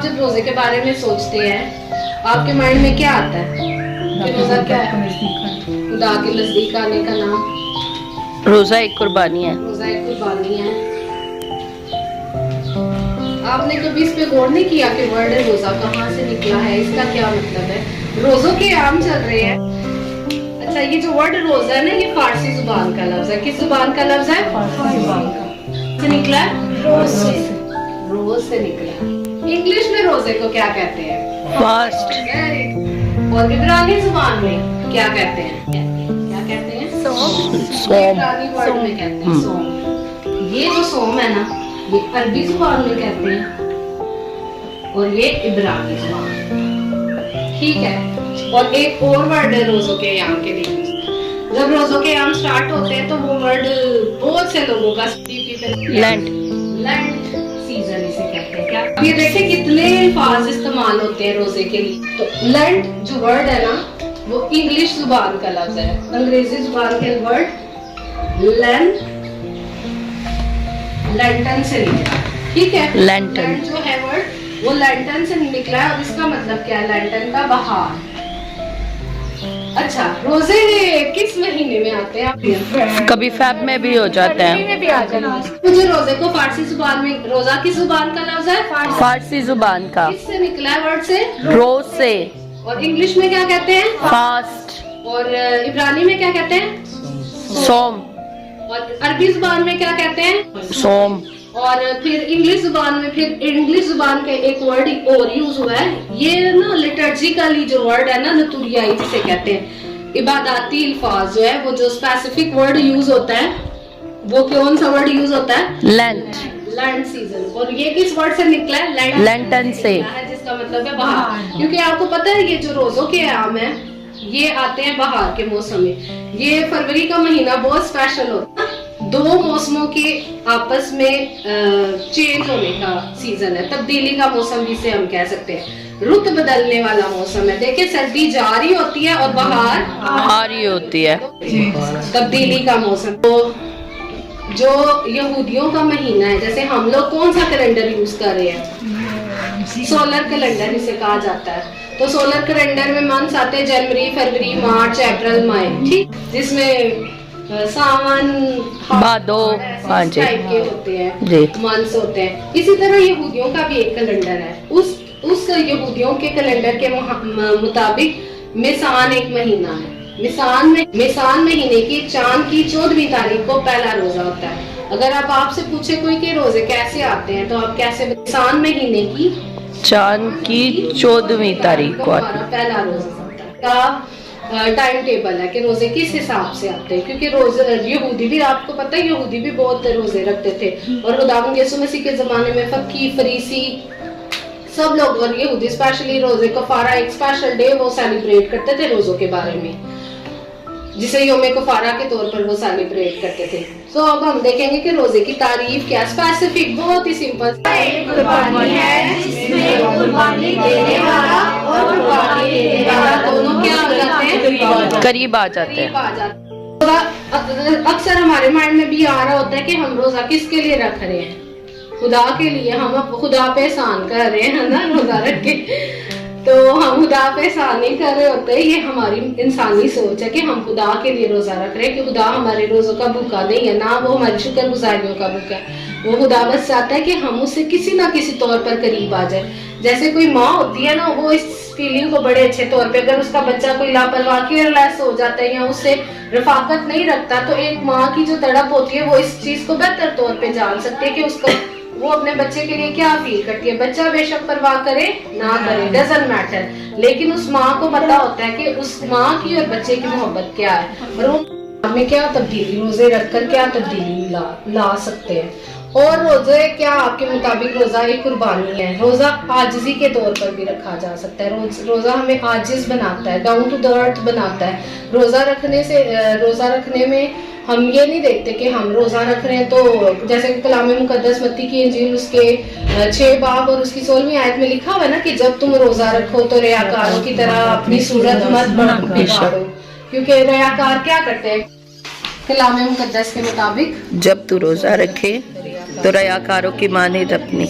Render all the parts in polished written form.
जब रोजे के बारे में सोचते हैं आपके माइंड में क्या आता है कि रोजा क्या है? खुदा के नजदीक आने का नाम। रोजा एक कुर्बानी है। रोजा एक कुर्बानी है। आपने कभी इस पे गौर नहीं किया कि वर्ड रोजा कहाँ से निकला है, इसका क्या मतलब है? रोजों के आम चल रहे हैं। अच्छा, ये जो वर्ड रोजा है ना, ये फारसी जुबान का लफ्ज है। किस जुबान का लफ्ज है? फारसी जुबान का। से निकला है? रोज से। रोज से निकला है। इंग्लिश में रोजे को क्या कहते हैं? फास्ट। और इब्रानी जुबान में क्या कहते हैं? क्या कहते हैं? सोम। इब्रानी वर्ड में कहते हैं सोम। ये जो सोम है ना, ये अरबी जुबान में कहते हैं और ये इब्रानी जुबान। ठीक है। और एक और वर्ड है रोजों के याम के लिए। जब रोजों के याम स्टार्ट होते हैं तो वो वर्ड बहुत से लोगों का लेंट। लेंट सीजन इसे कहते हैं। क्या ये देखें कितने अल्फाज इस्तेमाल होते हैं रोजे के लिए। तो लेंट जो वर्ड है ना, वो इंग्लिश जुबान का लफ्ज है। अंग्रेजी जुबान के वर्ड लैंटन से निकला। ठीक है। लैंटन जो है वर्ड वो लैंटन से निकला है और इसका मतलब क्या है? लैंटन का बहार। अच्छा, रोजे किस महीने में आते हैं? कभी फेब में भी हो जाते हैं। मुझे रोजे को फारसी जुबान में, रोजा किस जुबान का लफ्ज है? फारसी जुबान का। किससे निकला है वर्ड से? रोज से। और इंग्लिश में क्या कहते हैं? फास्ट। और इब्रानी में क्या कहते हैं? सोम। और अरबी जुबान में क्या कहते हैं? सोम। और फिर इंग्लिश जुबान में, फिर इंग्लिश जुबान के एक वर्ड और यूज हुआ है। ये ना लिटर्जिकली जो वर्ड है ना, नतुरियाई जिसे कहते हैं, इबादती अल्फाज जो है, वो जो स्पेसिफिक वर्ड यूज होता है, वो कौन सा वर्ड यूज होता है? लेंट। Land season. और ये किस वर्ड से निकला है? लैंटन से। जिसका मतलब है बहार। क्योंकि आपको पता है ये जो रोजों के आम है, ये आते हैं बहार के मौसम में। ये फरवरी का महीना बहुत स्पेशल होता है। दो मौसमों के आपस में चेंज होने का सीजन है, तब्दीली का मौसम जिसे हम कह सकते हैं। रुत बदलने वाला मौसम है। देखिए, सर्दी जा रही होती है और बाहर आ रही होती है। तब्दीली का मौसम। तो जो यहूदियों का महीना है, जैसे हम लोग कौन सा कैलेंडर यूज कर रहे हैं? सोलर कैलेंडर इसे कहा जाता है। तो सोलर कैलेंडर में मंथ्स आते हैं जनवरी, फरवरी, मार्च, अप्रैल, मई। ठीक, जिसमें सावन, भादो, हाँ जी, टाइप के होते हैं जी, मंथ्स होते हैं। इसी तरह यहूदियों का भी एक कैलेंडर है। उस यहूदियों के कैलेंडर के मुताबिक मिसान एक महीना है। मिसान महीने की चांद की 14वीं तारीख को पहला रोजा होता है। अगर आप आपसे पूछे कोई कि रोजे कैसे आते हैं, तो आप कैसे? मिसान महीने की चांद की 14वीं तारीख को पहला रोजा होता है। टाइम टेबल है कि रोजे किस हिसाब से आते हैं। क्योंकि रोजे यहूदी भी, आपको पता है, यहूदी भी बहुत रोजे रखते थे। और खुदावंद यीशु मसीह के जमाने में फकीह, फरीसी सब लोग, और यहूदी स्पेशली रोजे कफारा एक स्पेशल डे वो सेलिब्रेट करते थे रोजों के बारे में, जिसे योमे कफारा के तौर पर वो सेलिब्रेट करते थे। तो अब हम देखेंगे कि रोजे की तारीफ क्या, स्पेसिफिक, बहुत ही सिंपल कुर्बानी है जिसमें कुर्बानी देने वाला और कुर्बानी देने वाला दोनों क्या हो जाते हैं? करीब आ जाते हैं। अक्सर हमारे माइंड में भी आ रहा होता है कि हम रोजा किसके लिए रख रहे हैं? खुदा के लिए। हम खुदा पे एहसान कर रहे हैं ना रोजा रख के। तो हम खुदा पे एहसान नहीं कर रहे होते। ये हमारी इंसानी सोच है कि हम खुदा के लिए रोजा रख रहे हैं, कि खुदा हमारे रोजों का भूखा नहीं है, ना वो हमारी शुक्रगुजारियों का भूखा है। वो खुदा बस चाहता है कि हम उससे किसी ना किसी तौर पर करीब आ जाए। जैसे कोई माँ होती है ना, वो इस फीलिंग को बड़े अच्छे तौर पे, अगर उसका बच्चा कोई लापरवाह केयरलेस हो जाता है या उससे रफाकत नहीं रखता, तो एक माँ की जो तड़प होती है वो इस चीज को बेहतर तौर पे जान सकती है कि उसको, वो अपने बच्चे के लिए क्या फील करती है। बच्चा बेशक परवाह करे ना करे, डजंट मैटर, लेकिन उस माँ को पता होता है कि उस माँ की और बच्चे की मोहब्बत क्या है, और वो में क्या तब्दीली, रोजे रखकर क्या तब्दीली ला सकते हैं। और रोजे क्या आपके मुताबिक रोजा एक कुर्बानी है। रोजा आजिजी के तौर पर भी रखा जा सकता है। रोजा हमें आजिज बनाता है, डाउन टू द अर्थ बनाता है। रोजा रखने में हम ये नहीं देखते कि हम रोजा रख रहे हैं तो, जैसे कि कलाम मुकद्दस मत्ती की इंजील उसके 6 बाब और उसकी 16वीं आयत में लिखा हुआ है ना कि जब तुम रोजा रखो तो रियाकारों की तरह अपनी सूरत मत बिगाड़ो। क्योंकि रियाकार क्या करते हैं कलाम मुकद्दस के मुताबिक? जब तू रोजा रखे तो रयाकारों की मानिद अपनी।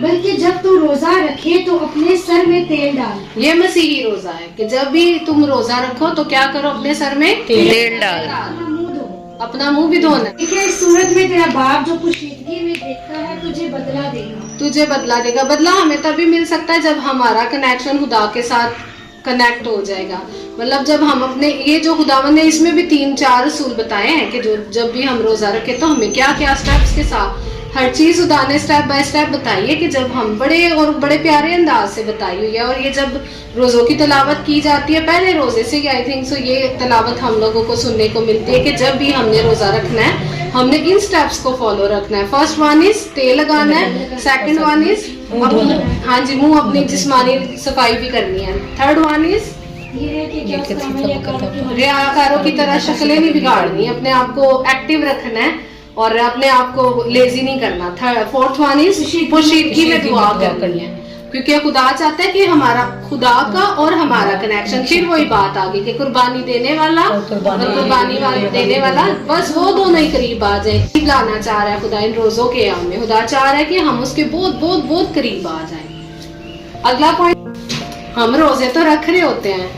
बल्कि जब तू रोजा रखे तो अपने सर में तेल डाल। ये मसीही रोजा है कि जब भी तुम रोजा रखो तो क्या करो, अपने सर में तेल डाल। अपना मुंह धो। अपना मुंह भी धोना। देखिए इस सूरत में तेरा बाप जो पोशीदगी में देखता है तुझे बदला देगा। तुझे बदला देगा। बदला हमें तभी मिल सकता है जब हमारा कनेक्शन खुदा के साथ कनेक्ट हो जाएगा। मतलब जब हम अपने, ये जो खुदावन ने इसमें भी 3-4 असूल बताए हैं कि जो जब भी हम रोजा रखे तो हमें क्या क्या स्टेप्स के साथ हर चीज खुदा ने स्टेप बाय स्टेप बताई है कि जब हम बड़े प्यारे अंदाज से बताई हुई है। और ये जब रोजों की तलावत की जाती है, पहले रोजे से आई थिंक सो ये तलावत हम लोगों को सुनने को मिलती है कि जब भी हमने रोजा रखना है हमने इन स्टेप्स को फॉलो रखना है। फर्स्ट वन इज तेल लगाना है। सेकंड वन इज हाँ जी, मुंह अपनी जिस्मानी सफाई भी करनी है। थर्ड वन इज ये है कि क्या उसका अमल या काम रियाकारों की तरह शक्लें नहीं बिगाड़नी, अपने आप को एक्टिव रखना है और अपने आप को लेजी नहीं करना। फोर्थ वन इज पोशीदगी में दुआ करनी है, क्योंकि खुदा चाहता है कि हमारा खुदा का और हमारा कनेक्शन, फिर वही बात आ गई कि कुर्बानी देने वाला और कुर्बानी देने वाला, बस वो दोनों ही करीब आ जाए। लाना चाह रहा है खुदा इन रोजों के याम में। खुदा चाह रहा है कि हम उसके बहुत बहुत बहुत करीब आ जाए। अगला पॉइंट, हम रोजे तो रख रहे होते हैं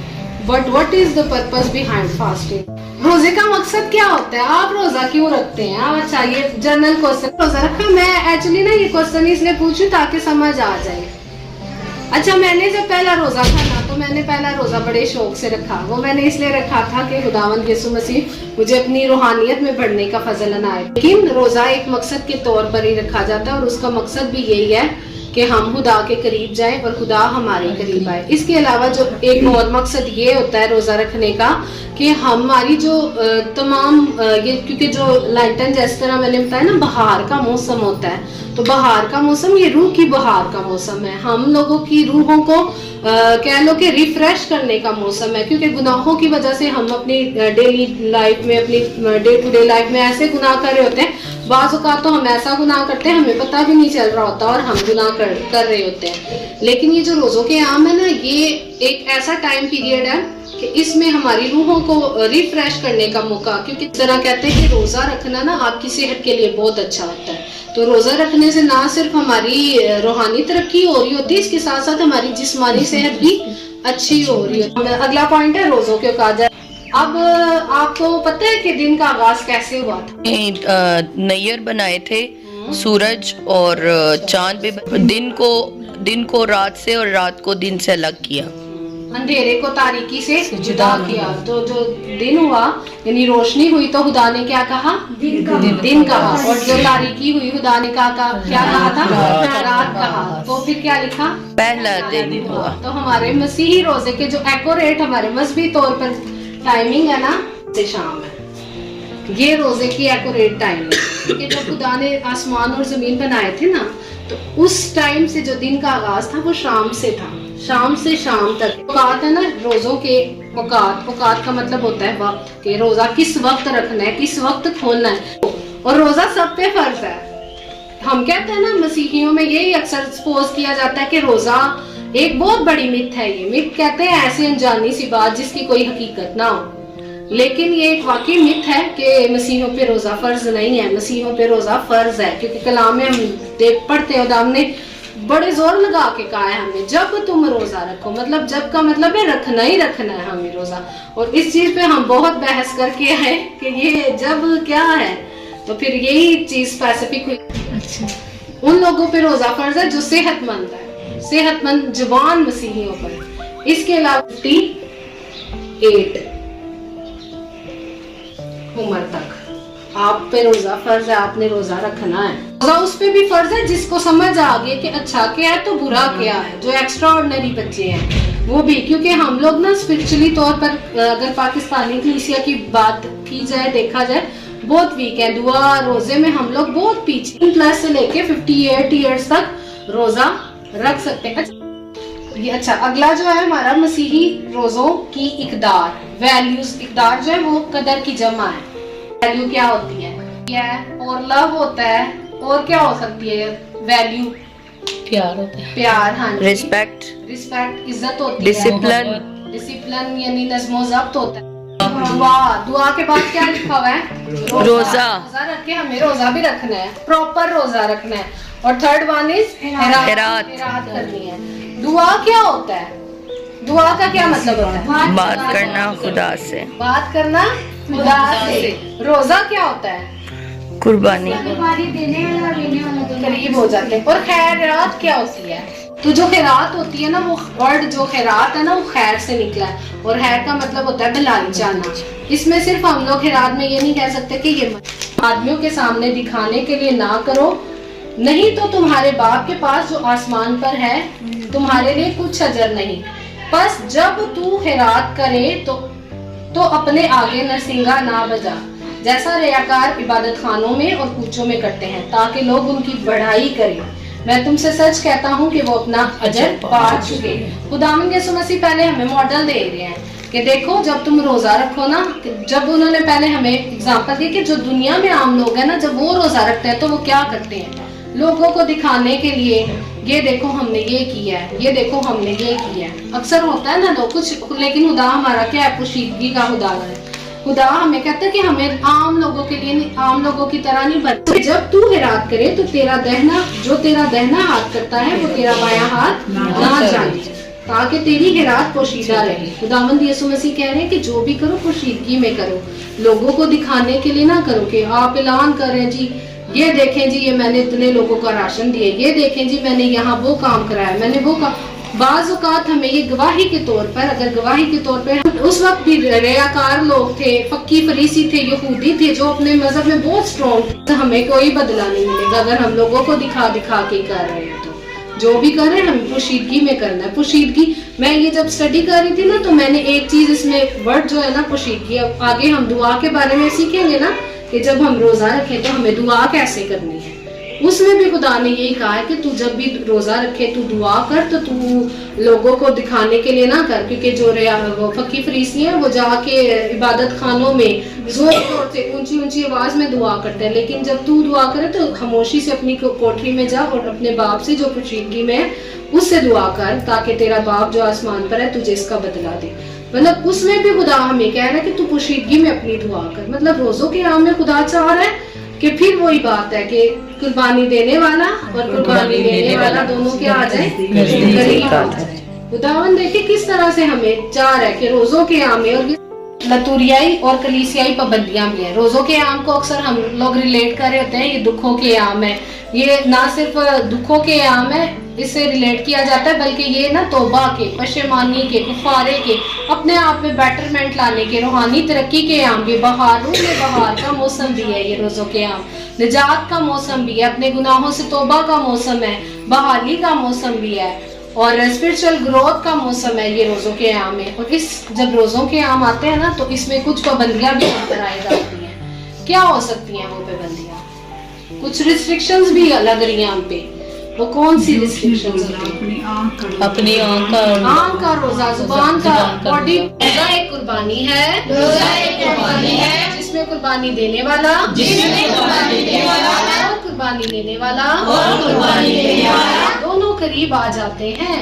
but what is the purpose behind fasting? रोजे का मकसद क्या होता है? आप रोजा क्यों रखते हैं? अच्छा, ये जनरल क्वेश्चन। रोजा रखा, मैं एक्चुअली ना ये क्वेश्चन इसलिए पूछूं ताकि समझ आ जाए। अच्छा, मैंने जब पहला रोजा था ना तो मैंने पहला रोजा बड़े शौक से रखा। वो मैंने इसलिए रखा था कि खुदावंद यीशु मसीह मुझे अपनी रूहानियत में बढ़ने का फजल अनाए। लेकिन रोजा एक मकसद के तौर पर ही रखा जाता है और उसका मकसद भी यही है कि हम खुदा के करीब जाएं और खुदा हमारे करीब आए। इसके अलावा जो एक और मकसद ये होता है रोजा रखने का कि हमारी जो तमाम ये, क्योंकि जो लाइटन जिस तरह मैंने बताया ना बहार का मौसम होता है, तो बहार का मौसम ये रूह की बहार का मौसम है। हम लोगों की रूहों को कह लो कि रिफ्रेश करने का मौसम है, क्योंकि गुनाहों की वजह से हम अपनी डेली लाइफ में, अपनी डे टू डे लाइफ में ऐसे गुनाह कर रहे होते हैं। बाज़ औक़ात तो हम ऐसा गुनाह करते हैं हमें पता भी नहीं चल रहा होता और हम गुनाह कर रहे होते हैं। लेकिन ये जो रोज़ों के आम है ना, ये एक ऐसा टाइम पीरियड है कि इसमें हमारी रूहों को रिफ्रेश करने का मौका, क्योंकि तरह कहते हैं कि रोज़ा रखना ना आपकी सेहत के लिए बहुत अच्छा होता है। तो रोज़ा रखने से ना सिर्फ हमारी रूहानी तरक्की हो रही होती है, इसके साथ साथ हमारी जिस्मानी सेहत भी अच्छी हो रही है। अगला पॉइंट है रोज़ों के औकात। अब आपको पता है कि दिन का आगाज कैसे हुआ था? नैयर बनाए थे सूरज और चांद भी, दिन को रात से और रात को दिन से अलग किया, अंधेरे को तारीकी से जुदा किया। तो जो दिन हुआ यानी रोशनी हुई तो खुदा ने क्या कहा? दिन कहा। और जो तारीकी हुई खुदा ने क्या कहा था? रात कहा। तो फिर क्या लिखा? पहला दिन हुआ। तो हमारे मसीही रोजे के जो एक्यूरेट हमारे मजहबी तौर पर टाइमिंग है ना, से शाम है। ये रोजे की एक्यूरेट टाइम है, क्योंकि जब खुदा ने आसमान और जमीन बनाए थे ना, तो उस टाइम से जो दिन का आगाज था वो शाम से था, शाम से शाम तक। औकात है ना रोजों के, औकात का मतलब होता है वक्त, कि रोजा किस वक्त रखना है, किस वक्त खोलना है। और रोजा सब पे फर्ज है। हम कहते हैं ना मसीहियों में यही अक्सर सपोज किया जाता है कि रोजा एक बहुत बड़ी मिथ है। ये मिथ कहते हैं ऐसी अनजानी सी बात जिसकी कोई हकीकत ना हो, लेकिन ये एक वाकई मिथ है कि मसीहों पे रोजा फर्ज नहीं है। मसीहों पे रोजा फर्ज है, क्योंकि कलाम में हम पढ़ते हैं हमने बड़े जोर लगा के कहा है हमें जब तुम रोजा रखो, मतलब जब का मतलब है रखना ही रखना है हमें रोजा। और इस चीज पे हम बहुत बहस करके आए कि ये जब क्या है, तो फिर यही चीज स्पेसिफिक हुई। अच्छा, उन लोगों पे रोजा फर्ज है जो सेहतमंद है, सेहतमंद जवान मसीहियों पर। इसके अलावा 58 उम्र तक आप पे रोजा फर्ज है, आपने रोजा रखना है। रोजा उस पे भी फर्ज है जिसको समझ आ गई कि अच्छा क्या है तो बुरा क्या है, जो एक्स्ट्रा ऑर्डिनरी बच्चे हैं वो भी, क्योंकि हम लोग ना स्पिरिचुअली तौर पर अगर पाकिस्तानी कलीसिया की बात की जाए, देखा जाए, बहुत वीक है। दुआ रोजे में हम लोग बहुत पीछे, प्लस से लेके 58 ईयर्स तक रोजा रख सकते हैं। अच्छा, अगला जो है हमारा मसीही रोजों की इकदार, वैल्यूज। इकदार जो है वो कदर की जमा है। वैल्यू क्या होती है? और लव होता है, और क्या हो सकती है वैल्यू? प्यार होता है, प्यार, हाँ, रिस्पेक्ट, इज्जत होती है, डिसिप्लिन यानी नज़्मो ज़ब्त होता है, दुआ के बाद क्या लिखा हुआ है? रोजा। रोजा रख के हमें रोजा भी रखना है, प्रॉपर रोजा रखना है। और थर्ड वन इज खैरात करनी है। दुआ क्या होता है? दुआ का क्या मतलब होता है? बात करना खुदा से, बात करना खुदा से। रोजा क्या होता है? कुर्बानी। कुर्बानी देने वाला लेने वाला दोनों। करीब हो जाते हैं। और खैरात क्या होती है? तो जो खैरात होती है ना, वो वर्ड जो खैरात है ना, वो खैर से निकला है। और खैर का मतलब होता है भलाई चाहना। इसमें सिर्फ हम लोग खैरात में ये नहीं कह सकते कि ये आदमियों के सामने दिखाने के लिए ना करो, नहीं तो तुम्हारे बाप के पास जो आसमान पर है तुम्हारे लिए कुछ अजर नहीं। बस जब तू खैरात करे तो अपने आगे नरसिंगा ना बजा, जैसा रियाकार इबादत खानों में और कूचों में करते हैं, ताकि लोग उनकी बढ़ाई करें। मैं तुमसे सच कहता हूँ कि वो अपना अजर पा चुके। खुदावंद यीशु मसीह पहले हमें मॉडल दे रहे हैं कि देखो जब तुम रोजा रखो ना, जब उन्होंने पहले हमें एग्जांपल दी कि जो दुनिया में आम लोग हैं ना, जब वो रोजा रखते हैं तो वो क्या करते हैं? लोगों को दिखाने के लिए, ये देखो हमने ये किया है, ये देखो हमने ये किया है। अक्सर होता है ना लोग कुछ, लेकिन खुदा हमारा क्या है? पोशीदगी का खुदा है। खुदा हमें कहता है कि हमें आम लोगों के लिए नहीं, आम लोगों की तरह नहीं बन। तो जब तू खैरात करे तो तेरा दहना हाथ करता है वो तेरा बायां हाथ ना जाने, ताकि तेरी खैरात पोशीदा रहे। खुदावंद यीशु मसीह कह रहे हैं कि जो भी करो पोशीदगी में करो, लोगों को दिखाने के लिए ना करो कि आप ऐलान कर रहे हैं जी, ये देखें जी, ये मैंने इतने लोगों का राशन दिया, ये देखें जी मैंने यहाँ वो काम कराया, मैंने वो काम। बाज़ औक़ात हमें ये गवाही के तौर पर, अगर गवाही के तौर पर उस वक्त भी रियाकार लोग थे, फक्की फरीसी थे, यहूदी थे, जो अपने मजहब में बहुत स्ट्रॉन्ग थे, तो हमें कोई बदला नहीं मिलेगा अगर हम लोगों को दिखा के कर रहे हैं। तो जो भी कर रहे हैं हमें पोशीदगी में करना है। पोशीदगी, मैं ये जब स्टडी कर रही थी ना, तो मैंने एक चीज इसमें वर्ड जो है ना पोशीदगी, अब आगे हम दुआ के बारे में सीखेंगे ना कि जब हम रोजा रखें तो हमें दुआ कैसे करनी है। उसमें भी खुदा ने यही कहा है कि तू जब भी रोजा रखे तू दुआ कर, तो तू लोगों को दिखाने के लिए ना कर, क्योंकि जो फकी फरीसी हैं वो जाके इबादत खानों में जोर जोर से ऊंची ऊंची आवाज में दुआ करते हैं, लेकिन जब तू दुआ करे तो खामोशी से अपनी कोठरी में जा और अपने बाप से जो पोशीदगी में उससे दुआ कर, ताकि तेरा बाप जो आसमान पर है तुझे इसका बदला दे। मतलब उसमें भी खुदा हमें कह रहा है कि तू पोशीदगी में अपनी दुआ कर। मतलब रोजों के आम में खुदा चाह रहा है कि फिर वही बात है कि कुर्बानी देने वाला और कुर्बानी लेने वाला दोनों क्या आ जाए, करीब आ जाए। खुदावंद देखिए किस तरह से हमें चाह रहा है कि रोजों के आम में, और लतूरियाई और कलीसियाई पाबंदियां भी हैं। रोजों के आम को अक्सर हम लोग रिलेट कर रहे होते हैं, ये दुखों के आम है। ये ना सिर्फ दुखों के आम है, इससे रिलेट किया जाता है, बल्कि ये ना तौबा के, पशेमानी के, कुफारे के, अपने आप में बेटरमेंट लाने के, रूहानी तरक्की के आम भी। बहारों में बहार का मौसम भी है ये रोजों के आम, निजात का मौसम भी है, अपने गुनाहों से तौबा का मौसम है, बहाली का मौसम भी है, और स्पिरिचुअल ग्रोथ का मौसम है ये रोजों के आम है। और इस जब रोजों के आम आते हैं ना, तो इसमें कुछ पाबंदियां भी कराई जाती हैं। क्या हो सकती हैं वो पाबंदियां? कुछ रिस्ट्रिक्शंस भी लग रही हैं हम पे। वो कौन सी रिस्ट्रिक्शंस? अपनी आंख का रोजा, जुबान का, बॉडी। रोजा एक कुर्बानी है, जिसमें कुर्बानी देने वाला और कुर्बानी लेने वाला दोनों करीब आ जाते हैं।